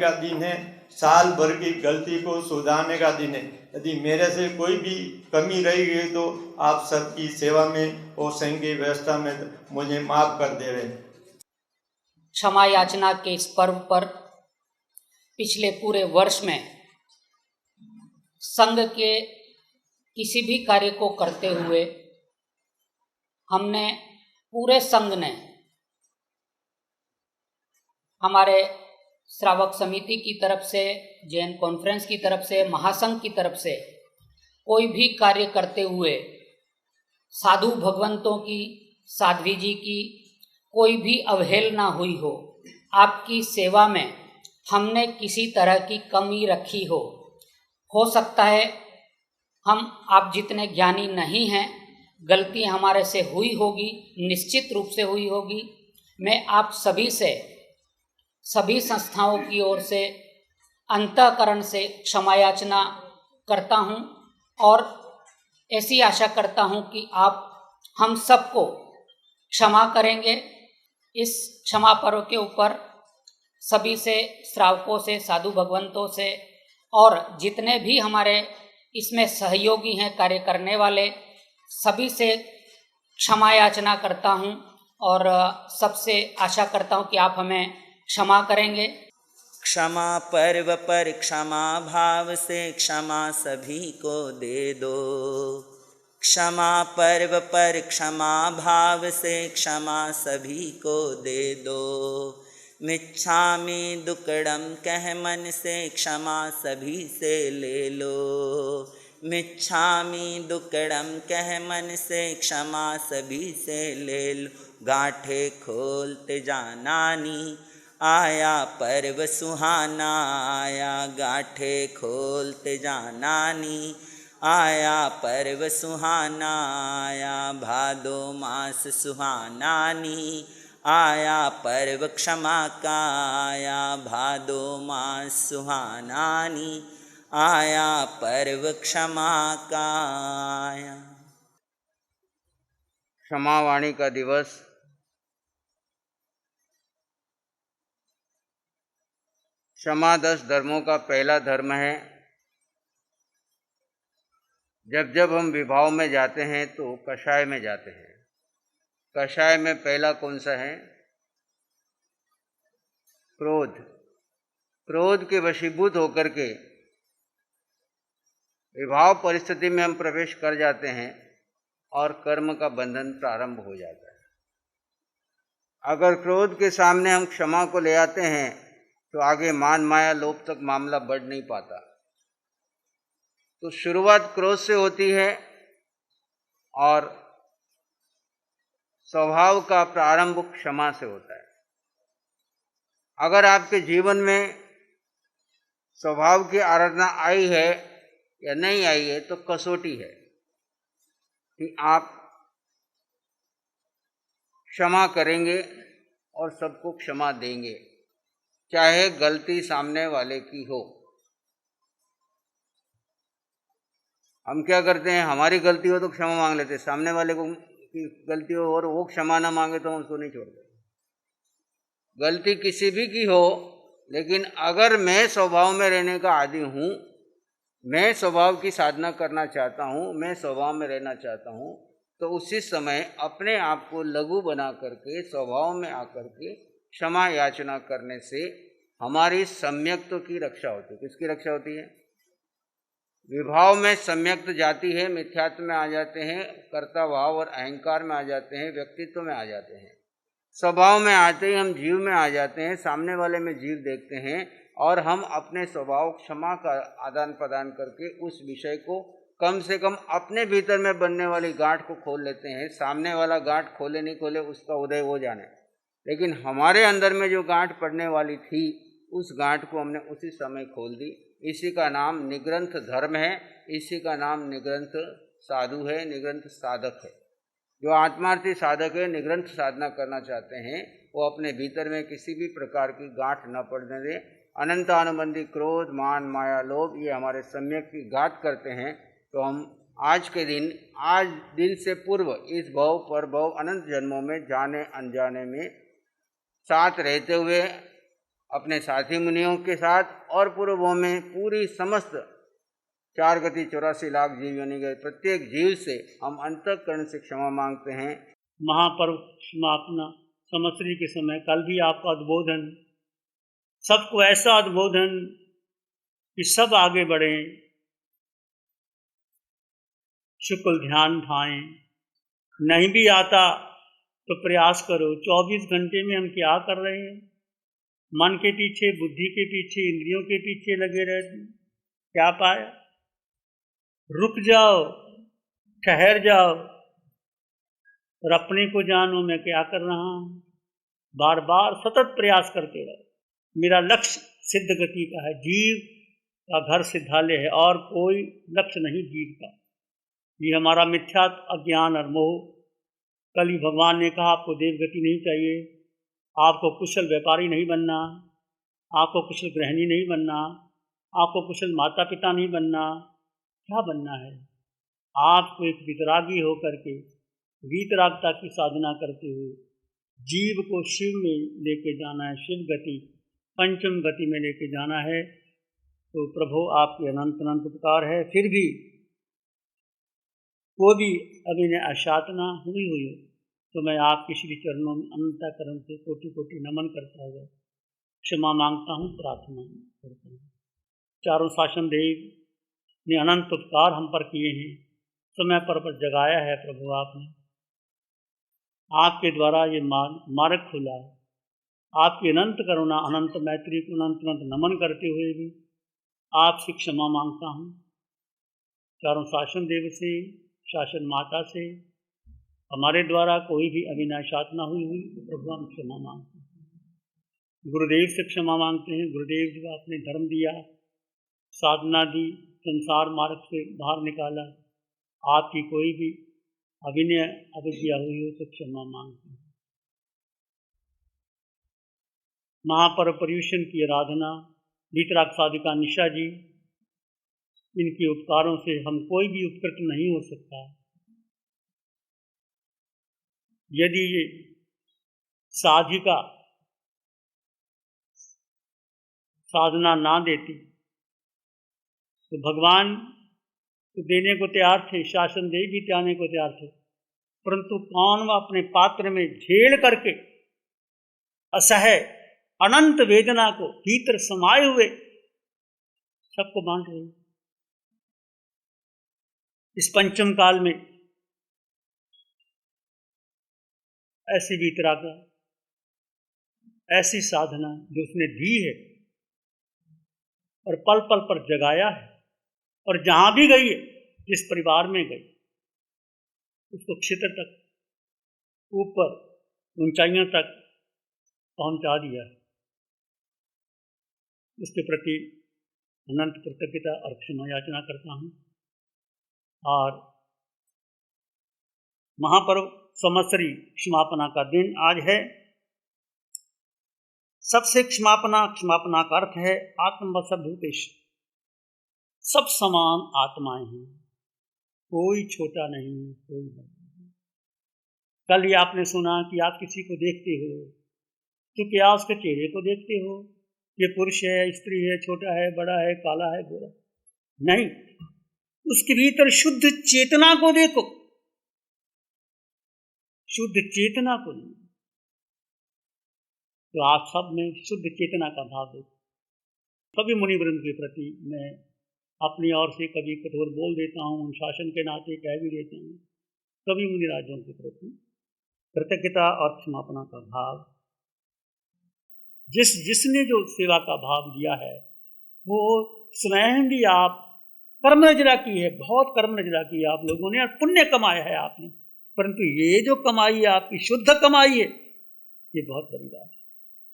का दिन है, साल भर की गलती को सुधारने का दिन है। यदि मेरे से कोई भी कमी रही गई तो आप सबकी सेवा में और संघ की व्यवस्था में मुझे माफ कर दे रहे। क्षमा याचना के इस पर्व पर पिछले पूरे वर्ष में संघ के किसी भी कार्य को करते हुए हमने पूरे संघ ने हमारे श्रावक समिति की तरफ से, जैन कॉन्फ्रेंस की तरफ से, महासंघ की तरफ से कोई भी कार्य करते हुए साधु भगवंतों की, साध्वी जी की कोई भी अवहेलना हुई हो, आपकी सेवा में हमने किसी तरह की कमी रखी हो सकता है हम आप जितने ज्ञानी नहीं हैं, गलती हमारे से हुई होगी, निश्चित रूप से हुई होगी। मैं आप सभी से, सभी संस्थाओं की ओर से अंतःकरण से क्षमा याचना करता हूं और ऐसी आशा करता हूं कि आप हम सबको क्षमा करेंगे। इस क्षमा पर्व के ऊपर सभी से, श्रावकों से, साधु भगवंतों से और जितने भी हमारे इसमें सहयोगी हैं, कार्य करने वाले, सभी से क्षमा याचना करता हूं और सबसे आशा करता हूं कि आप हमें क्षमा करेंगे। क्षमा पर्व पर क्षमा भाव से क्षमा सभी को दे दो। क्षमा पर्व पर क्षमा भाव से क्षमा सभी को दे दो। मिच्छामि दुक्कडम कह मन से क्षमा सभी से ले लो। मिच्छामि दुक्कडम कह मन से क्षमा सभी से ले लो। गांठे खोलते जानानी आया पर्व सुहाना आया। गांठे खोलते जानानी आया पर्व सुहाना आया। भादो मास सुहानानी आया पर्व क्षमा का आया। भादो मास सुहानानी आया पर्व क्षमा का आया। क्षमावाणी का दिवस क्षमा 10 धर्मों का पहला धर्म है। जब जब हम विभाव में जाते हैं तो कषाय में जाते हैं। कषाय में पहला कौन सा है? क्रोध। क्रोध के वशीभूत होकर के विभाव परिस्थिति में हम प्रवेश कर जाते हैं और कर्म का बंधन प्रारंभ हो जाता है। अगर क्रोध के सामने हम क्षमा को ले आते हैं तो आगे मान माया लोभ तक मामला बढ़ नहीं पाता। तो शुरुआत क्रोध से होती है और स्वभाव का प्रारंभ क्षमा से होता है। अगर आपके जीवन में स्वभाव की आराधना आई है या नहीं आई है तो कसौटी है कि आप क्षमा करेंगे और सबको क्षमा देंगे, चाहे गलती सामने वाले की हो। हम क्या करते हैं, हमारी गलती हो तो क्षमा मांग लेते, सामने वाले को की गलती हो और वो क्षमा ना मांगे तो हम उसको नहीं छोड़ते। गलती किसी भी की हो, लेकिन अगर मैं स्वभाव में रहने का आदी हूँ, मैं स्वभाव की साधना करना चाहता हूँ, मैं स्वभाव में रहना चाहता हूँ, तो उसी समय अपने आप को लघु बना करके स्वभाव में आकर के क्षमा याचना करने से हमारी सम्यक्त्व की रक्षा होती है। किसकी रक्षा होती है? विभाव में सम्यक्त जाती है, मिथ्यात्व में आ जाते हैं, कर्ता भाव और अहंकार में आ जाते हैं, व्यक्तित्व में आ जाते हैं। स्वभाव में आते ही हम जीव में आ जाते हैं, सामने वाले में जीव देखते हैं और हम अपने स्वभाव क्षमा का आदान प्रदान करके उस विषय को कम से कम अपने भीतर में बनने वाली गांठ को खोल लेते हैं। सामने वाला गांठ खोले नहीं खोले उसका उदय वो जाने, लेकिन हमारे अंदर में जो गांठ पड़ने वाली थी उस गांठ को हमने उसी समय खोल दी। इसी का नाम निग्रंथ धर्म है, इसी का नाम निग्रंथ साधु है, निग्रंथ साधक है। जो आत्मार्थी साधक है, निग्रंथ साधना करना चाहते हैं, वो अपने भीतर में किसी भी प्रकार की गांठ न पड़ने दे। अनंत अनुबंधी क्रोध, मान, माया, लोभ ये हमारे सम्यक की घात करते हैं। तो हम आज के दिन, आज दिन से पूर्व इस भव पर भव अनंत जन्मों में जाने अनजाने में साथ रहते हुए अपने साथी मुनियों के साथ और पूर्वों में पूरी समस्त 4 गति 84 लाख जीव यानी गए प्रत्येक जीव से हम अंतःकरण से क्षमा मांगते हैं। महापर्व समापना संवत्सरी के समय कल भी आपका उद्बोधन, सबको ऐसा उद्बोधन कि सब आगे बढ़ें, शुक्ल ध्यान ढाएं, नहीं भी आता तो प्रयास करो। 24 घंटे में हम क्या कर रहे हैं? मन के पीछे, बुद्धि के पीछे, इंद्रियों के पीछे लगे रहते, क्या पाया? रुक जाओ, ठहर जाओ और अपने को जानो मैं क्या कर रहा हूं। बार बार सतत प्रयास करते रहो। मेरा लक्ष्य सिद्ध गति का है, जीव का घर सिद्धालय है और कोई लक्ष्य नहीं जीव का। ये हमारा मिथ्या अज्ञान और मोह। कल ही भगवान ने कहा आपको देवगति नहीं चाहिए, आपको कुशल व्यापारी नहीं बनना, आपको कुशल गृहिणी नहीं बनना, आपको कुशल माता पिता नहीं बनना। क्या बनना है? आपको एक वितरागी होकर के वीतरागता की साधना करते हुए जीव को शिव में लेके जाना है, शिव गति पंचम गति में लेके जाना है। तो प्रभु आपके अनंत अनंत उपकार है। फिर भी वो भी अभिनय अशातना हुई हो तो मैं आपके श्री चरणों में अनंतकरण से कोटि कोटि नमन करता हुआ क्षमा मांगता हूँ, प्रार्थना करता हूँ। चारों शासन देव ने अनंत उपकार हम पर किए हैं, समय पर जगाया है प्रभु आपने। आपके द्वारा ये मार्ग खुला है। आपकी अनंत करुणा, अनंत मैत्री को अनंत अनंत नमन करते हुए भी आपसे क्षमा मांगता हूँ। चारों शासन देव से, शासन माता से हमारे द्वारा कोई भी अभिनय साधना हुई तो प्रभु हम क्षमा मांगते हैं। गुरुदेव से क्षमा मांगते हैं। गुरुदेव जो आपने धर्म दिया, साधना दी, संसार मार्ग से बाहर निकाला, आपकी कोई भी अभिनय अविद्या हुई हो तो क्षमा मांगते हैं। महापर्व पर्यूषण की आराधना वीतराग साधिका निशा जी, इनके उपकारों से हम कोई भी उत्कृष्ट नहीं हो सकता। यदि ये साधिका साधना ना देती तो भगवान तो देने को तैयार थे, शासन देव भी त्यागने को तैयार थे, परंतु कौन वह अपने पात्र में झेल करके असह्य अनंत वेदना को भीतर समाये हुए सबको बांट रही। इस पंचम काल में ऐसी वीतरागा, ऐसी साधना जो उसने दी है और पल पल पर जगाया है, और जहां भी गई है, जिस परिवार में गई, उसको क्षेत्र तक, ऊपर ऊंचाइयों तक पहुंचा दिया। उसके प्रति अनंत कृतज्ञता और क्षमा याचना करता हूं। और महापर्व संवत्सरी क्षमापना का दिन आज है। सबसे क्षमापना का अर्थ है आत्मवश भूतेश, सब समान आत्माएं हैं, कोई छोटा नहीं, कोई नहीं। कल ही आपने सुना कि आप किसी को देखते हो तो क्या उसके चेहरे को देखते हो, ये पुरुष है, स्त्री है, छोटा है, बड़ा है, काला है, गोरा? नहीं, उसके भीतर शुद्ध चेतना को देखो, शुद्ध चेतना को नहीं। तो आप सब में शुद्ध चेतना का भाव देखो। कभी मुनिवृंद के प्रति मैं अपनी ओर से कभी कठोर बोल देता हूँ, शासन के नाते कह भी देता हूँ, कभी मुनिराजों के प्रति कृतज्ञता और क्षमापना का भाव। जिसने जो सेवा का भाव दिया है वो स्वयं भी आप कर्म रचना की है, बहुत कर्म रचना की है आप लोगों ने, और पुण्य कमाया है आपने, परंतु ये जो कमाई है आपकी शुद्ध कमाई है, ये बहुत बड़ी बात है।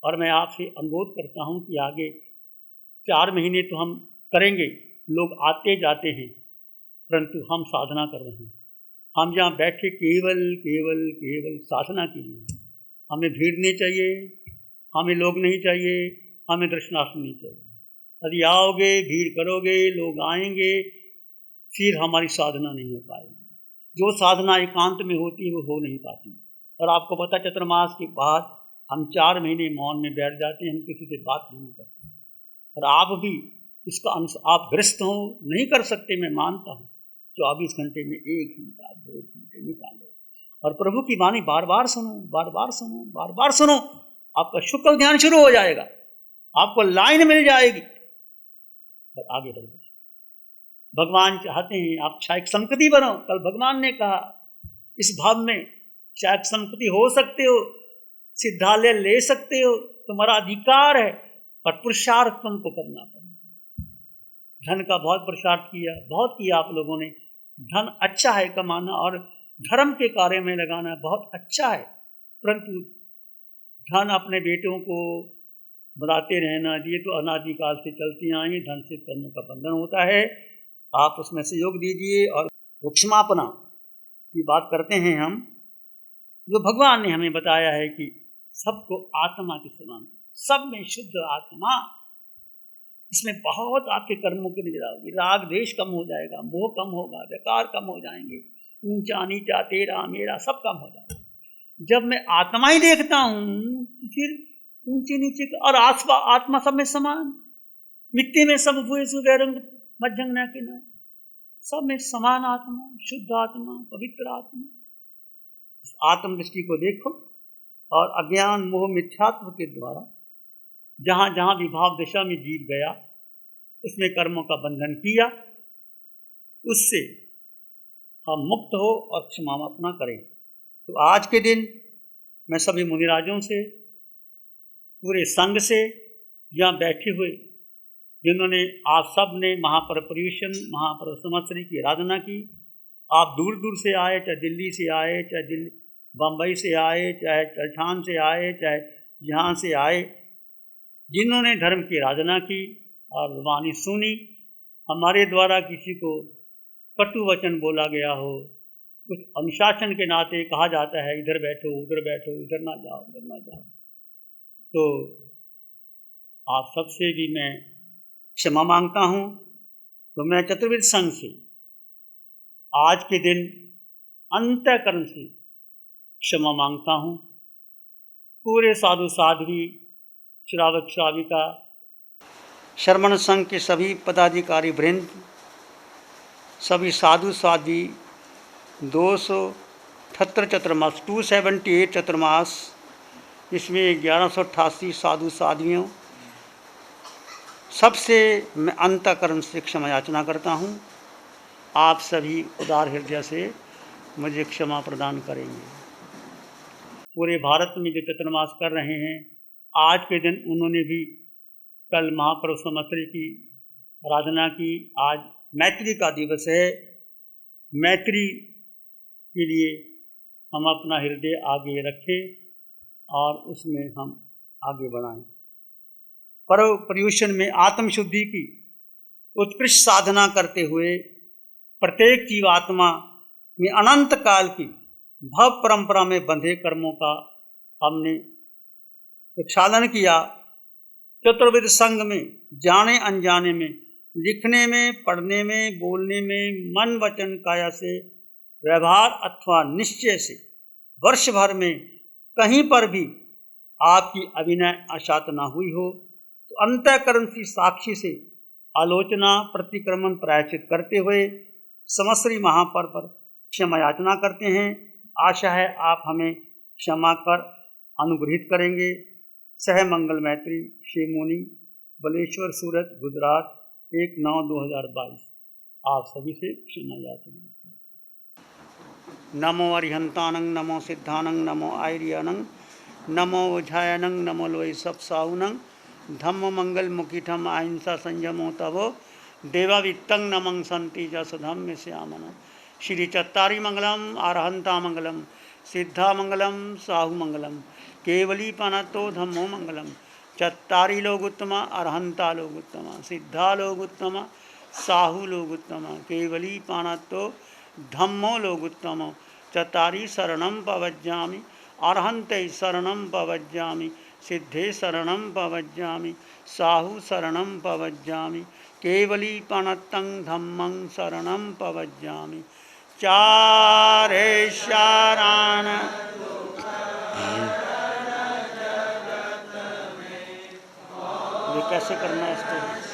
और मैं आपसे अनुरोध करता हूँ कि आगे 4 महीने तो हम करेंगे, लोग आते जाते हैं, परंतु हम साधना कर रहे हैं। हम जहाँ बैठे केवल केवल केवल साधना के लिए, हमें भीड़ नहीं चाहिए, हमें लोग नहीं चाहिए, हमें दर्शनार्थी नहीं चाहिए। यदि आओगे, भीड़ करोगे, लोग आएंगे, फिर हमारी साधना नहीं हो पाएगी। जो साधना एकांत में होती है वो हो नहीं पाती। और आपको पता, चतुर्मास के बाद हम 4 महीने मौन में बैठ जाते हैं, हम किसी से बात नहीं करते। और आप भी इसका आप ग्रस्त हो, नहीं कर सकते, मैं मानता हूँ। 24 घंटे में 1 घंटा 2 घंटे निकालो और प्रभु की वाणी बार बार सुनो, बार बार सुनो, बार बार सुनो। आपका शुक्ल ध्यान शुरू हो जाएगा, आपको लाइन मिल जाएगी और आगे बढ़ जाओ। भगवान चाहते हैं आप क्षायक संपत्ति बनो। कल भगवान ने कहा इस भाव में क्षायक संपत्ति हो सकते हो, सिद्धालय ले सकते हो, तुम्हारा अधिकार है, पर पुरुषार्थ तुमको करना पड़ेगा। धन का बहुत पुरुषार्थ किया, बहुत किया आप लोगों ने। धन अच्छा है कमाना और धर्म के कार्य में लगाना बहुत अच्छा है, परंतु धन अपने बेटों को बढ़ाते रहना, ये तो अनादिकाल से चलती आई, धन से कर्म का बंधन होता है। आप उसमें सहयोग दीजिए। और क्षमापना की बात करते हैं हम, जो भगवान ने हमें बताया है कि सबको आत्मा के समान, सब में शुद्ध आत्मा, इसमें बहुत आपके कर्मों की नजर आओगी। राग द्वेष कम हो जाएगा, मोह कम होगा, विकार कम हो जाएंगे, ऊंचा नीचा तेरा मेरा सब कम हो जाएगा। जब मैं आत्मा ही देखता हूं तो फिर ऊंचे नीचे और आत्मा सब में समान, मिट्टी में सब हुए सुगैरंग मध्यंग न के न, सब में समान आत्मा, शुद्ध आत्मा, पवित्र आत्मा। आत्म दृष्टि को देखो और अज्ञान मोह मिथ्यात्व के द्वारा जहां जहां विभाव दिशा में जीव गया, उसमें कर्मों का बंधन किया, उससे हम मुक्त हो और क्षमापना करें। तो आज के दिन मैं सभी मुनिराजों से, पूरे संघ से, यहाँ बैठे हुए जिन्होंने आप सब ने महापर्युषण महापर्व संवत्सरी की आराधना की, आप दूर दूर से आए, चाहे दिल्ली से आए, चाहे बम्बई से आए, चाहे चरछान से आए, चाहे यहाँ से आए, जिन्होंने धर्म की आराधना की और वाणी सुनी। हमारे द्वारा किसी को कटु वचन बोला गया हो, कुछ अनुशासन के नाते कहा जाता है इधर बैठो उधर बैठो, इधर ना जाओ उधर ना जाओ, तो आप सबसे भी मैं क्षमा मांगता हूँ। तो मैं चतुर्वेद संघ से आज के दिन अंतःकरण से क्षमा मांगता हूँ। पूरे साधु साध्वी, श्रावक श्राविका, श्रमण संघ के सभी पदाधिकारी वृंद, सभी साधु साध्वी, 278 चतुर्मास 278 चतुर्मास, इसमें 1188 साधु साध्वियों, सबसे मैं अंतःकरण से क्षमा याचना करता हूँ। आप सभी उदार हृदय से मुझे क्षमा प्रदान करेंगे। पूरे भारत में जो चतुर्मास कर रहे हैं, आज के दिन उन्होंने भी कल महापर्व संवत्सरी की आराधना की। आज मैत्री का दिवस है। मैत्री के लिए हम अपना हृदय आगे रखें और उसमें हम आगे बढ़ाएं। पर्व पर्युषण में आत्मशुद्धि की उत्कृष्ट साधना करते हुए प्रत्येक जीवात्मा में अनंत काल की भव परंपरा में बंधे कर्मों का हमने प्रक्षालन किया। चतुर्वेद संघ में जाने अनजाने में, लिखने में, पढ़ने में, बोलने में, मन वचन काया से, व्यवहार अथवा निश्चय से वर्ष भर में कहीं पर भी आपकी अभिनय अशात न हुई हो, तो अंतःकरण की साक्षी से आलोचना प्रतिक्रमण प्रायश्चित करते हुए संवत्सरी महापर्व पर क्षमा याचना करते हैं। आशा है आप हमें क्षमा कर अनुग्रहित करेंगे। सह मंगल मैत्री, शेमोनी, बलेश्वर, सूरत, गुजरात, 1/9/2022। आप सभी से क्षमा याचना। नमो अरिहंतानंग, नमो सिद्धानंग, नमो आर्यानंग, नमो ओझायनंग, नमो लोई सब साहुनंग, धम्म मंगल मुखिठम अहिंसा संयमो तवो देवा वित्तंग नमंग संति जसधम्य श्यामन। श्री चत्तारी मंगलम, आरहंता मंगलम, सिद्धा मंगलम, साहु मंगलम, केवली पनतो धम्मो मंगलम। चत्तारी लोग उत्तमा, अरहंता लोग उत्तमा, सिद्धा लोग उत्तमा, साहु लोग उत्तमा, केवली पानतो धम्मो लोग उत्तम। चत्तारी शरणं पवज्जामि, अरहंते शरणं पवज्जामि, सिद्धे शरणं पवज्जामि, साहु शरणं पवज्जामि, केवली पानतं धम्मं शरणं पवज्जामि। चारे शरण कैसे करना है इसको।